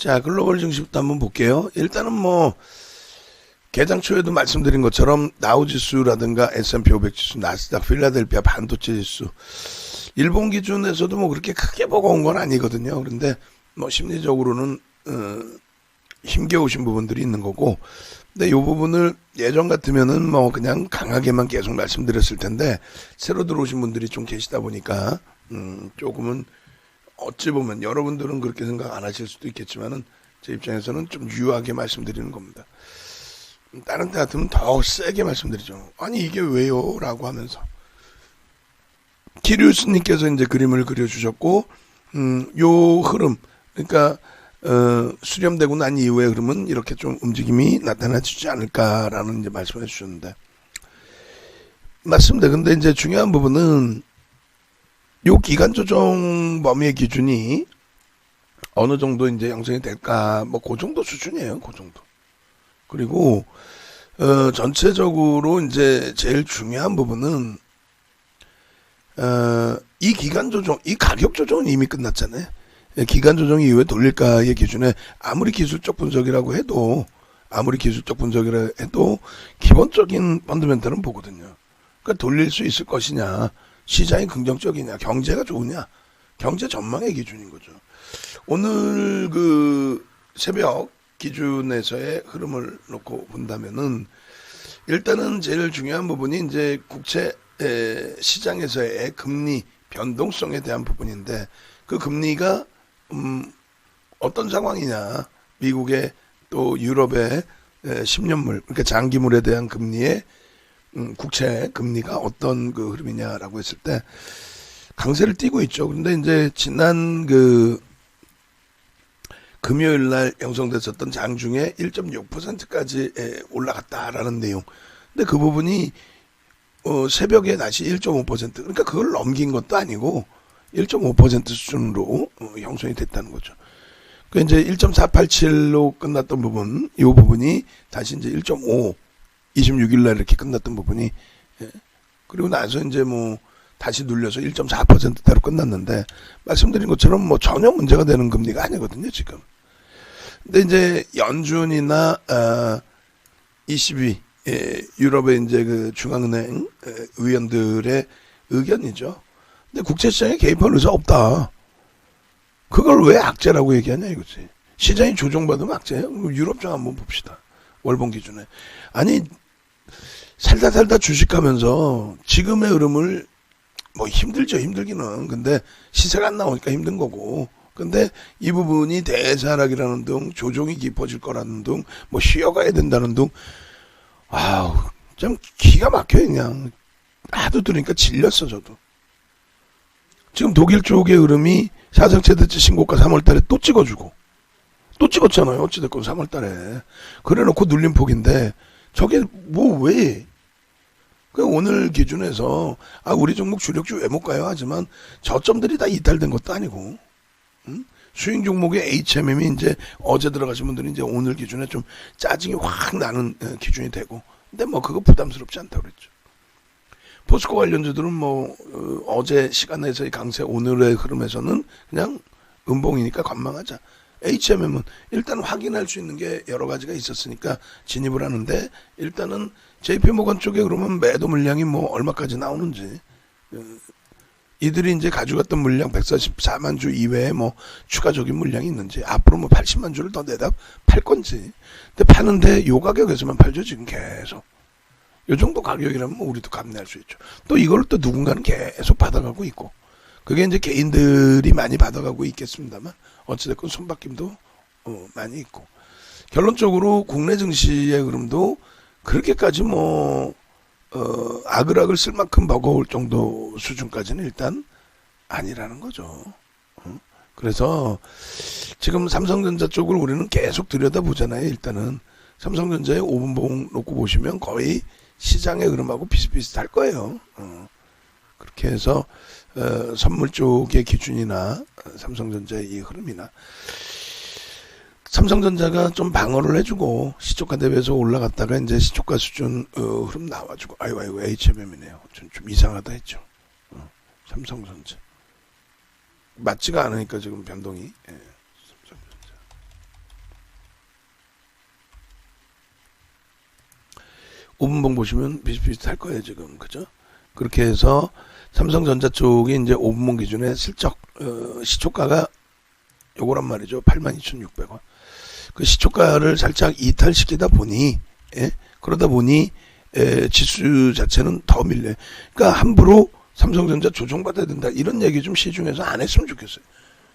자, 글로벌 증시부터 한번 볼게요. 일단은 뭐 개장 초에도 말씀드린 것처럼 다우지수라든가 S&P 500 지수, 나스닥, 필라델피아 반도체 지수 일본 기준에서도 뭐 그렇게 크게 보고 온 건 아니거든요. 그런데 뭐 심리적으로는 힘겨우신 부분들이 있는 거고, 근데 이 부분을 예전 같으면은 뭐 그냥 강하게만 계속 말씀드렸을 텐데 새로 들어오신 분들이 좀 계시다 보니까 조금은 어찌 보면 여러분들은 그렇게 생각 안 하실 수도 있겠지만은 제 입장에서는 좀 유하게 말씀드리는 겁니다. 다른 때 같으면 더 세게 말씀드리죠. 아니 이게 왜요? 라고 하면서 키리우스님께서 이제 그림을 그려주셨고, 요 흐름, 그러니까 수렴되고 난 이후의 흐름은 이렇게 좀 움직임이 나타나지 않을까라는 이제 말씀을 해주셨는데, 맞습니다. 근데 이제 중요한 부분은 요 기간 조정 범위의 기준이 어느 정도 이제 형성이 될까, 뭐 그 정도 수준이에요. 그 정도. 그리고 전체적으로 이제 제일 중요한 부분은 이 기간 조정, 이 가격 조정은 이미 끝났잖아요. 기간 조정 이후에 돌릴까의 기준에 아무리 기술적 분석이라고 해도 기본적인 펀더멘털은 보거든요. 그러니까 돌릴 수 있을 것이냐, 시장이 긍정적이냐, 경제가 좋으냐, 경제 전망의 기준인 거죠. 오늘 그 새벽 기준에서의 흐름을 놓고 본다면은 일단은 제일 중요한 부분이 이제 국채 시장에서의 금리 변동성에 대한 부분인데, 그 금리가 어떤 상황이냐, 미국의 또 유럽의 10년물, 그러니까 장기물에 대한 금리의 국채 금리가 어떤 그 흐름이냐라고 했을 때 강세를 띠고 있죠. 그런데 이제 지난 그 금요일 날 형성됐었던 장중에 1.6%까지 올라갔다라는 내용. 근데 그 부분이 새벽에 다시 1.5%, 그러니까 그걸 넘긴 것도 아니고 1.5% 수준으로 형성이 됐다는 거죠. 그 이제 1.487로 끝났던 부분, 이 부분이 다시 이제 1.5, 26일 날 이렇게 끝났던 부분이, 그리고 나서 이제 뭐 다시 눌려서 1.4%대로 끝났는데, 말씀드린 것처럼 뭐 전혀 문제가 되는 금리가 아니거든요, 지금. 근데 이제 연준이나 ECB, 유럽의 이제 그 중앙은행 의원들의 의견이죠. 근데 국제시장에 개입할 의사 없다. 그걸 왜 악재라고 얘기하냐 이거지. 시장이 조정받으면 악재예요. 유럽장 한번 봅시다. 월봉 기준에. 아니 살다 주식하면서 지금의 흐름을, 뭐 힘들죠, 힘들기는. 근데 시세가 안 나오니까 힘든 거고. 근데 이 부분이 대사락이라는 등, 조정이 깊어질 거라는 등, 뭐 쉬어가야 된다는 등, 아우 좀 기가 막혀요. 그냥 하도 들으니까 질렸어 저도. 지금 독일 쪽의 흐름이 사상 최대치 신고가 3월달에 또 찍어주고, 또 찍었잖아요. 어찌됐건 3월달에. 그래놓고 눌림폭인데 저게 뭐 왜? 그 오늘 기준에서 우리 종목 주력주 왜 못 가요 하지만 저점들이 다 이탈된 것도 아니고, 수익 종목의 HMM이 이제 어제 들어가신 분들이 이제 오늘 기준에 좀 짜증이 확 나는 기준이 되고, 근데 뭐 그거 부담스럽지 않다고 그랬죠. 포스코 관련주들은 뭐 어제 시간에서의 강세, 오늘의 흐름에서는 그냥 음봉이니까 관망하자. HMM은 일단 확인할 수 있는 게 여러 가지가 있었으니까 진입을 하는데, 일단은 JP모건 쪽에 그러면 매도 물량이 뭐 얼마까지 나오는지, 이들이 이제 가져갔던 물량 144만 주 이외에 뭐 추가적인 물량이 있는지, 앞으로 뭐 80만 주를 더 내다 팔 건지. 근데 파는데 요 가격에서만 팔죠 지금 계속. 요 정도 가격이라면 뭐 우리도 감내할 수 있죠. 또 이걸 또 누군가는 계속 받아가고 있고, 그게 이제 개인들이 많이 받아가고 있겠습니다만 어찌됐건 손바뀜도 많이 있고, 결론적으로 국내 증시의 흐름도 그렇게까지 뭐 아글아글 쓸 만큼 버거울 정도 수준까지는 일단 아니라는 거죠. 그래서 지금 삼성전자 쪽을 우리는 계속 들여다보잖아요. 일단은 삼성전자의 5분봉 놓고 보시면 거의 시장의 흐름하고 비슷비슷할 거예요. 그렇게 해서 선물 쪽의 기준이나 삼성전자의 이 흐름이나, 삼성전자가 좀 방어를 해주고 시초가 대비해서 올라갔다가 이제 시초가 수준 흐름 나와주고, 아이고 HMM이네요. 좀 이상하다 했죠. 삼성전자 맞지가 않으니까 지금 변동이. 삼성전자 5분봉 보시면 비슷비슷할 거예요, 지금. 그죠? 그렇게 해서 삼성전자 쪽이 이제 5분봉 기준에 슬쩍, 시초가가 요거란 말이죠. 82,600원. 그 시초가를 살짝 이탈시키다 보니, 예? 그러다 보니, 지수 자체는 더 밀려요. 그러니까 함부로 삼성전자 조정받아야 된다. 이런 얘기 좀 시중에서 안 했으면 좋겠어요.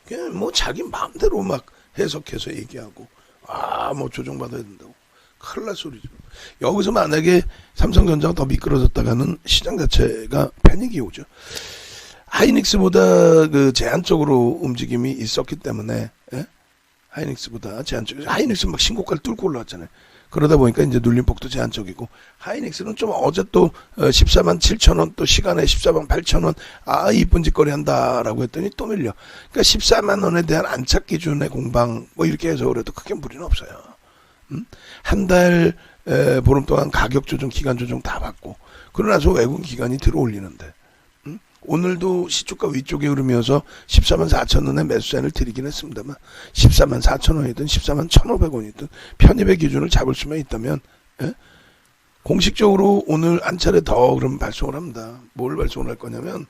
그냥 뭐 자기 마음대로 막 해석해서 얘기하고, 뭐 조정받아야 된다고. 큰일 날 소리죠. 여기서 만약에 삼성전자가 더 미끄러졌다가는 시장 자체가 패닉이 오죠. 하이닉스보다 그 제한적으로 움직임이 있었기 때문에, 예? 하이닉스보다 제한적, 하이닉스 막 신고가를 뚫고 올라왔잖아요. 그러다 보니까 이제 눌림폭도 제한적이고, 하이닉스는 좀 어제 또 14만 7천 원, 또 시간에 14만 8천 원, 이쁜 짓거리 한다라고 했더니 또 밀려. 그러니까 14만 원에 대한 안착 기준의 공방, 뭐 이렇게 해서 그래도 크게 무리는 없어요. 한 달, 보름 동안 가격 조정, 기간 조정 다 받고, 그러나서 외국 기관이 들어올리는데, 오늘도 시초가 위쪽에 흐르면서 14만 4천 원의 매수세를 드리긴 했습니다만 14만 4천 원이든 14만 1,500원이든 편입의 기준을 잡을 수만 있다면, 예? 공식적으로 오늘 한 차례 더 그럼 발송을 합니다. 뭘 발송을 할 거냐면,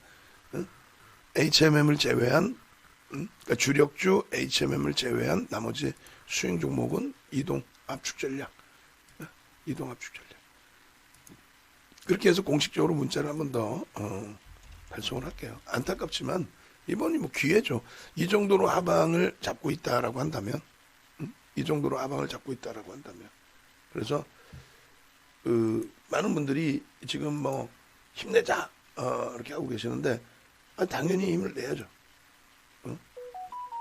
HMM을 제외한, 그러니까 주력주 HMM을 제외한 나머지 수익 종목은 이동 압축 전략, 이동 압축 전략. 그렇게 해서 공식적으로 문자를 한 번 더 발송을 할게요. 안타깝지만 이번이 뭐 기회죠. 이 정도로 하방을 잡고 있다라고 한다면, 이 정도로 하방을 잡고 있다라고 한다면, 그래서 많은 분들이 지금 뭐 힘내자 이렇게 하고 계시는데, 당연히 힘을 내야죠.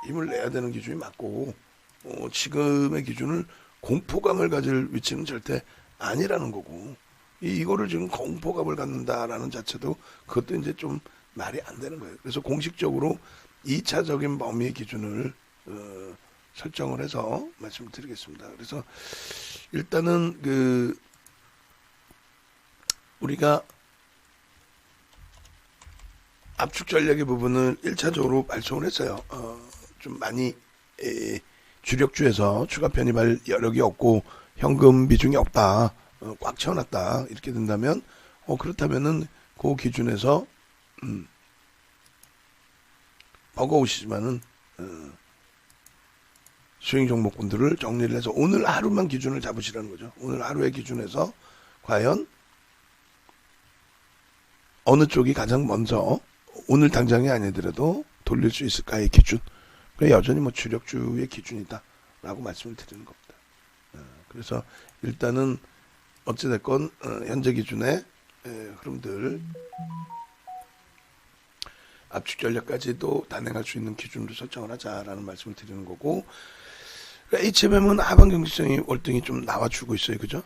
힘을 내야 되는 기준이 맞고, 지금의 기준을 공포감을 가질 위치는 절대 아니라는 거고, 이거를 지금 공포감을 갖는다라는 자체도 그것도 이제 좀 말이 안 되는 거예요. 그래서 공식적으로 2차적인 범위의 기준을 설정을 해서 말씀을 드리겠습니다. 그래서 일단은 우리가 압축 전략의 부분을 1차적으로 발송을 했어요. 좀 많이 주력주에서 추가 편입할 여력이 없고 현금 비중이 없다. 꽉 채워놨다. 이렇게 된다면, 그렇다면은 그 기준에서 버거우시지만은 수익 종목군들을 정리를 해서 오늘 하루만 기준을 잡으시라는 거죠. 오늘 하루의 기준에서 과연 어느 쪽이 가장 먼저 오늘 당장이 아니더라도 돌릴 수 있을까의 기준. 여전히 뭐 주력주의 기준이다라고 말씀을 드리는 겁니다. 그래서 일단은 어찌됐건 현재 기준의 흐름들 압축 전략까지도 단행할 수 있는 기준으로 설정을 하자라는 말씀을 드리는 거고, HMM은 하방 경직성이 월등히 좀 나와주고 있어요. 그죠?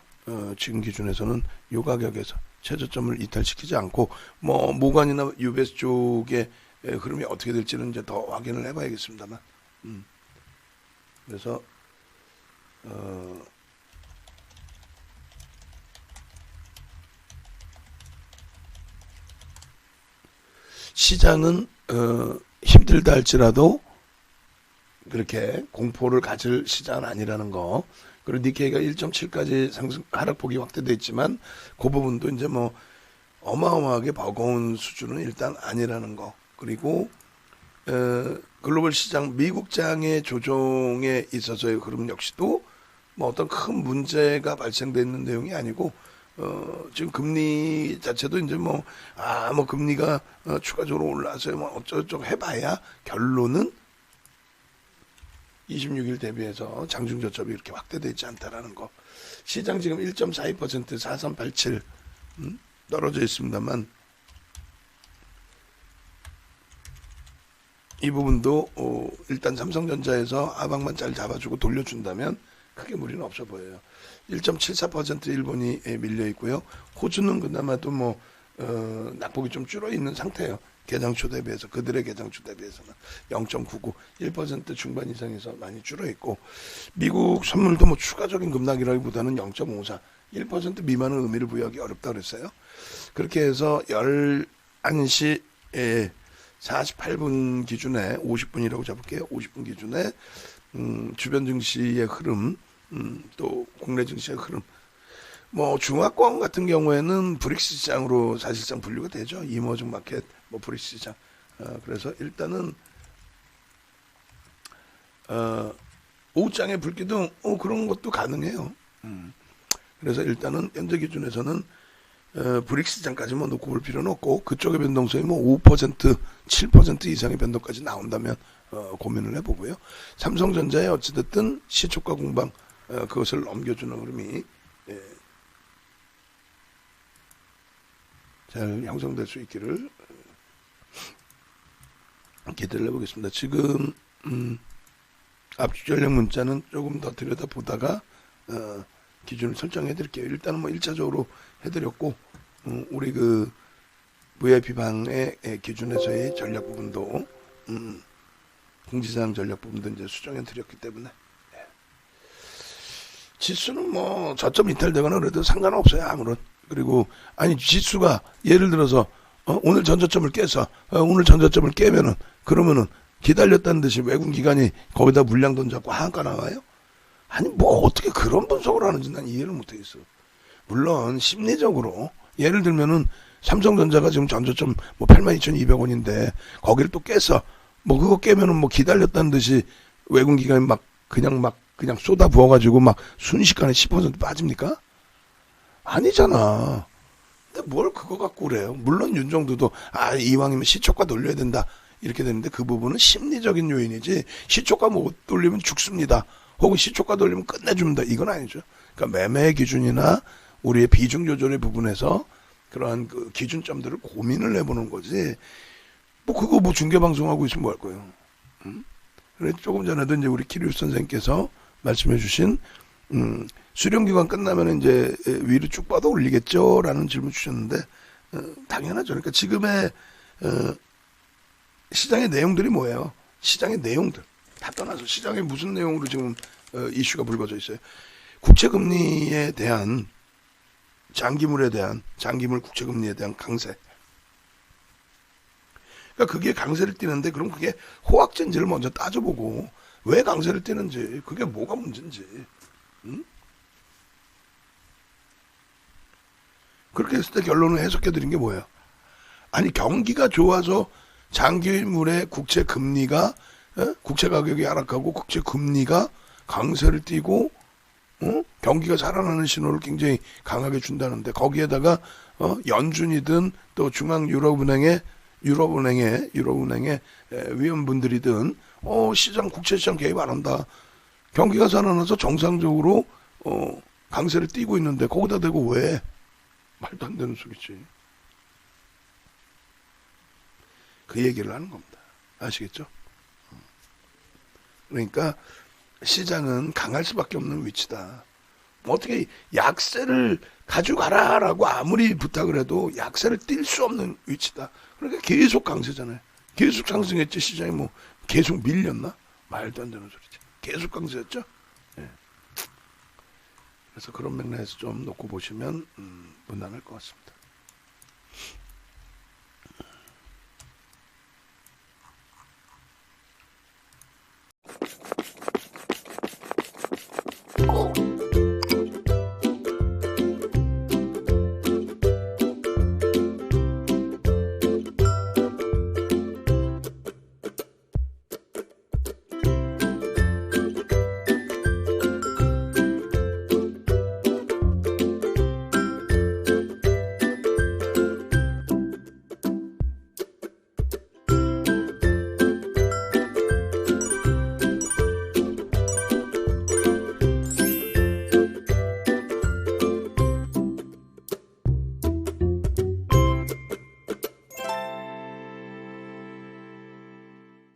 지금 기준에서는 요 가격에서 최저점을 이탈시키지 않고, 뭐 모관이나 UBS 쪽의 흐름이 어떻게 될지는 이제 더 확인을 해봐야겠습니다만, 그래서 시장은 힘들다 할지라도 그렇게 공포를 가질 시장은 아니라는 거. 그리고 니케이가 1.7까지 상승 하락폭이 확대돼 있지만 그 부분도 이제 뭐 어마어마하게 버거운 수준은 일단 아니라는 거. 그리고 글로벌 시장 미국장의 조정에 있어서의 흐름 역시도 뭐 어떤 큰 문제가 발생돼 있는 내용이 아니고, 지금 금리 자체도 이제 뭐 금리가 추가적으로 올라서 뭐 어쩌고저쩌고 해봐야 결론은 26일 대비해서 장중 저점이 이렇게 확대되어 있지 않다라는 거. 시장 지금 1.42% 4387 떨어져 있습니다만, 이 부분도 일단 삼성전자에서 하방만 잘 잡아주고 돌려준다면 크게 무리는 없어 보여요. 1.74% 일본이 밀려 있고요. 호주는 그나마도 뭐 낙폭이 좀 줄어 있는 상태예요. 개장초 대비해서, 그들의 개장초 대비해서는 0.99, 1% 중반 이상에서 많이 줄어 있고, 미국 선물도 뭐 추가적인 급락이라기보다는 0.54, 1% 미만은 의미를 부여하기 어렵다 그랬어요. 그렇게 해서 11시 48분 기준에 50분이라고 잡을게요. 50분 기준에 주변 증시의 흐름, 또 국내 증시의 흐름, 뭐 중화권 같은 경우에는 브릭스 시장으로 사실상 분류가 되죠. 이머징 마켓, 뭐 브릭스 시장. 그래서 일단은 오후장에 불기둥 그런 것도 가능해요. 그래서 일단은 현재 기준에서는 브릭스 시장까지 뭐 놓고 볼 필요는 없고 그쪽의 변동성이 뭐 5%, 7% 이상의 변동까지 나온다면 고민을 해보고요. 삼성전자에 어찌됐든 시초가 공방 그것을 넘겨주는 흐름이 잘 형성될 수 있기를 기대를 해보겠습니다. 지금 압축 전략 문자는 조금 더 들여다보다가 기준을 설정해 드릴게요. 일단은 뭐 1차적으로 해드렸고 우리 그 VIP 방의 기준에서의 전략 부분도 공지사항 전략 부분도 이제 수정해 드렸기 때문에 지수는 뭐 저점 이탈되거나 그래도 상관없어요. 아무런. 그리고 아니 지수가 예를 들어서 오늘 전저점을 깨서 오늘 전저점을 깨면은 그러면은 기다렸다는 듯이 외국 기관이 거기다 물량 돈 잡고 하한가 나와요? 아니 뭐 어떻게 그런 분석을 하는지 난 이해를 못하겠어. 물론 심리적으로 예를 들면은 삼성전자가 지금 전저점 뭐 82,200원인데 거기를 또 깼어. 뭐 그거 깨면은 뭐 기다렸다는 듯이 외국 기관이 그냥 쏟아 부어가지고 막 순식간에 10% 빠집니까? 아니잖아. 근데 뭘 그거 갖고 그래요. 물론 윤정두도 이왕이면 시초가 돌려야 된다 이렇게 되는데 그 부분은 심리적인 요인이지 시초가 못 돌리면 죽습니다. 혹은 시초가 돌리면 끝내줍니다. 이건 아니죠. 그러니까 매매 기준이나 우리의 비중 조절의 부분에서 그러한 그 기준점들을 고민을 해보는 거지. 뭐 그거 뭐 중계 방송하고 있으면 뭐 할 거예요. 그래 조금 전에도 이제 우리 키리우스 선생님께서 말씀해주신 수령기간 끝나면 이제 위로 쭉 뻗어 올리겠죠라는 질문 주셨는데 당연하죠. 그러니까 지금의 시장의 내용들이 뭐예요? 시장의 내용들 다 떠나서 시장에 무슨 내용으로 지금 이슈가 불거져 있어요? 국채금리에 대한 장기물 국채금리에 대한 강세. 그러니까 그게 강세를 띠는데 그럼 그게 호황인지를 먼저 따져보고 왜 강세를 띠는지 그게 뭐가 문제인지. 그렇게 했을 때 결론을 해석해드린 게 뭐예요? 아니 경기가 좋아서 장기물의 국채 금리가 국채 가격이 하락하고 국채 금리가 강세를 띠고 경기가 살아나는 신호를 굉장히 강하게 준다는데 거기에다가 연준이든 또 중앙 유럽은행의 위원분들이든 시장 국채 시장 개입 안 한다. 경기가 살아나서 정상적으로 강세를 띠고 있는데 거기다 대고 왜? 말도 안 되는 소리지. 그 얘기를 하는 겁니다. 아시겠죠? 그러니까 시장은 강할 수밖에 없는 위치다. 어떻게 약세를 가져가라라고 아무리 부탁을 해도 약세를 띨 수 없는 위치다. 그러니까 계속 강세잖아요. 계속 상승했지. 시장이 뭐 계속 밀렸나? 말도 안 되는 소리지. 계속 강세였죠. 네. 그래서 그런 맥락에서 좀 놓고 보시면 무난할 것 같습니다.